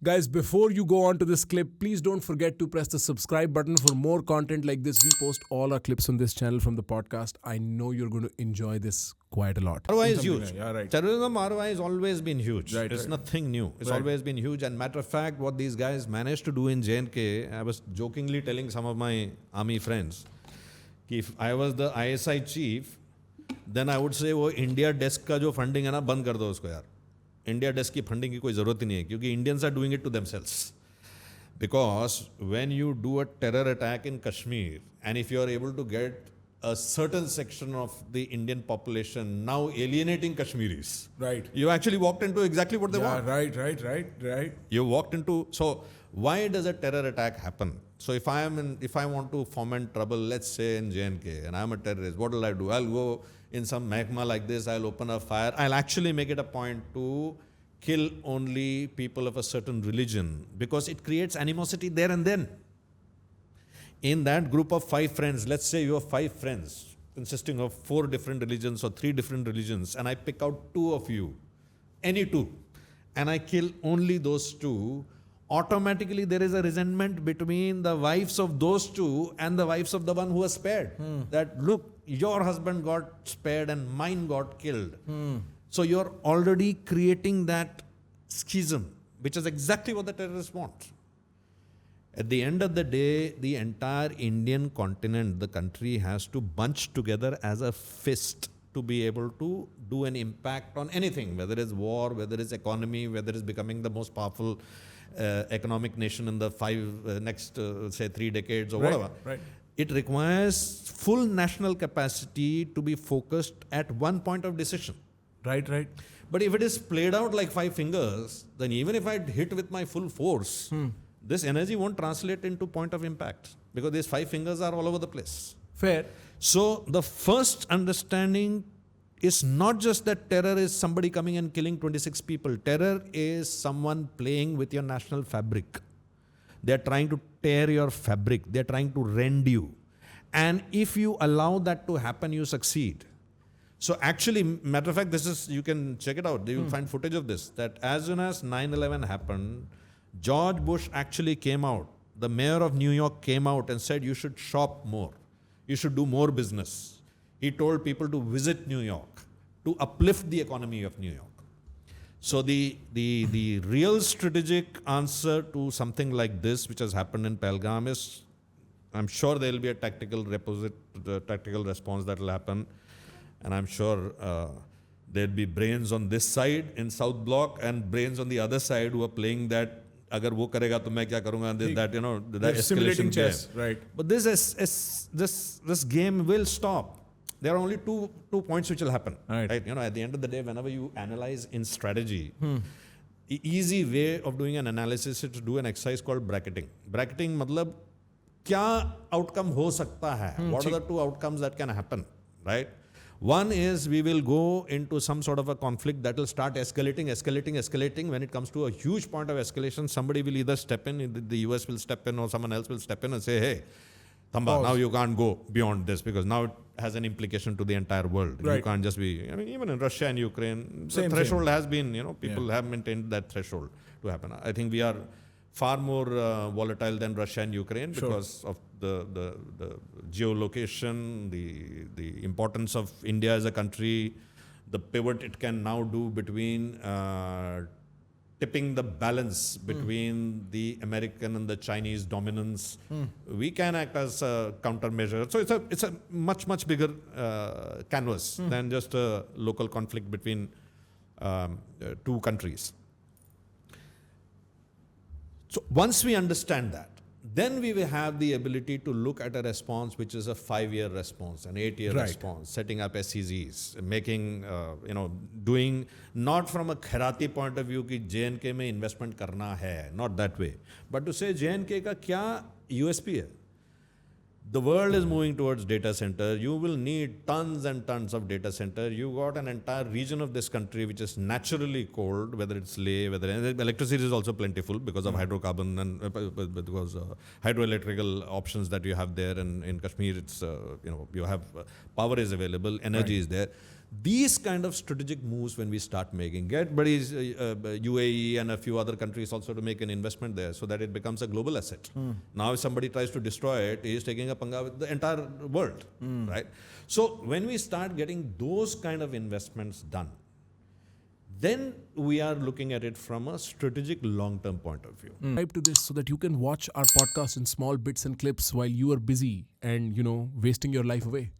Guys, before you go on to this clip, please don't forget to press the subscribe button for more content like this. We post all our clips on this channel from the podcast. I know you're going to enjoy this quite a lot. ROI is huge. Yeah, right. Terrorism ROI has always been huge. Right, it's right. nothing new. It's Right. always been huge. And matter of fact, what these guys managed to do in J&K, I was jokingly telling some of my army friends, if I was the ISI chief, then I would say वो India desk का जो funding है ना बंद कर दो उसको यार. इंडिया डेस्क की फंडिंग की कोई ज़रूरत ही नहीं है क्योंकि Indians are doing it to themselves because when you do a terror attack in Kashmir and if you are able to get a certain section of the Indian population now alienating Kashmiris. Right. You actually walked into exactly what they want. Right. You walked into, so why does a terror attack happen? So if I want to foment trouble, let's say in J&K, and I'm a terrorist, what will I do? I'll go in some magma like this, I'll open a fire. I'll actually make it a point to kill only people of a certain religion because it creates animosity there and then. In that group of 5 friends, let's say you have 5 friends consisting of 4 different religions or 3 different religions, and I pick out 2 of you, any 2, and I kill only those 2, automatically there is a resentment between the wives of those 2 and the wives of the one who was spared. That, look, your husband got spared and mine got killed. So you're already creating that schism, which is exactly what the terrorists want. At the end of the day, the entire Indian continent, the country has to bunch together as a fist to be able to do an impact on anything, whether it's war, whether it's economy, whether it's becoming the most powerful economic nation in the next, say, 3 decades or whatever. Right. It requires full national capacity to be focused at one point of decision. Right. But if it is played out like 5 fingers, then even if I hit with my full force, this energy won't translate into point of impact because these 5 fingers are all over the place. Fair. So the first understanding is not just that terror is somebody coming and killing 26 people. Terror is someone playing with your national fabric. They're trying to tear your fabric. They're trying to rend you. And if you allow that to happen, you succeed. So actually, matter of fact, this is, you can check it out. You will find footage of this. That as soon as 9/11 happened, George Bush actually came out. The mayor of New York came out and said, you should shop more. You should do more business. He told people to visit New York, to uplift the economy of New York. So the real strategic answer to something like this, which has happened in Pahalgam, is I'm sure there will be a tactical response that will happen. And I'm sure there'll be brains on this side in South Block and brains on the other side who are playing that. अगर वो करेगा तो मैं क्या करूँगा? That, you know, that escalation chess, game. right? But this game will stop. There are only two points which will happen. Right? You know, at the end of the day, whenever you analyze in strategy, the easy way of doing an analysis is to do an exercise called bracketing. Bracketing मतलब क्या outcome हो सकता है? What are the 2 outcomes that can happen? Right? One is we will go into some sort of a conflict that will start escalating. When it comes to a huge point of escalation, somebody will either step in, the US will step in or someone else will step in and say, hey, Thamba, now you can't go beyond this because now it has an implication to the entire world. Right. You can't just be, I mean, even in Russia and Ukraine, the threshold has been, you know, people have maintained that threshold to happen. I think we are far more volatile than Russia and Ukraine because of the geolocation, the importance of India as a country, the pivot it can now do between tipping the balance between the American and the Chinese dominance. We can act as a countermeasure. So it's a much bigger canvas than just a local conflict between 2 countries. So once we understand that, then we will have the ability to look at a response which is a 5-year response, an 8-year response, setting up SEZs, making, doing not from a Kherati point of view कि J&K में investment करना है, not that way, but to say J&K का क्या USP है? The world is moving towards data center. You will need tons and tons of data center. You got an entire region of this country which is naturally cold, whether it's Leh, whether electricity is also plentiful because of hydrocarbon and because hydroelectrical options that you have there. And in Kashmir, it's you have power is available, energy is there. These kind of strategic moves when we start making, get buddies, UAE and a few other countries also to make an investment there so that it becomes a global asset. Now if somebody tries to destroy it, he is taking a panga with the entire world, right? So when we start getting those kind of investments done, then we are looking at it from a strategic long-term point of view. Subscribe to this so that you can watch our podcast in small bits and clips while you are busy and, wasting your life away.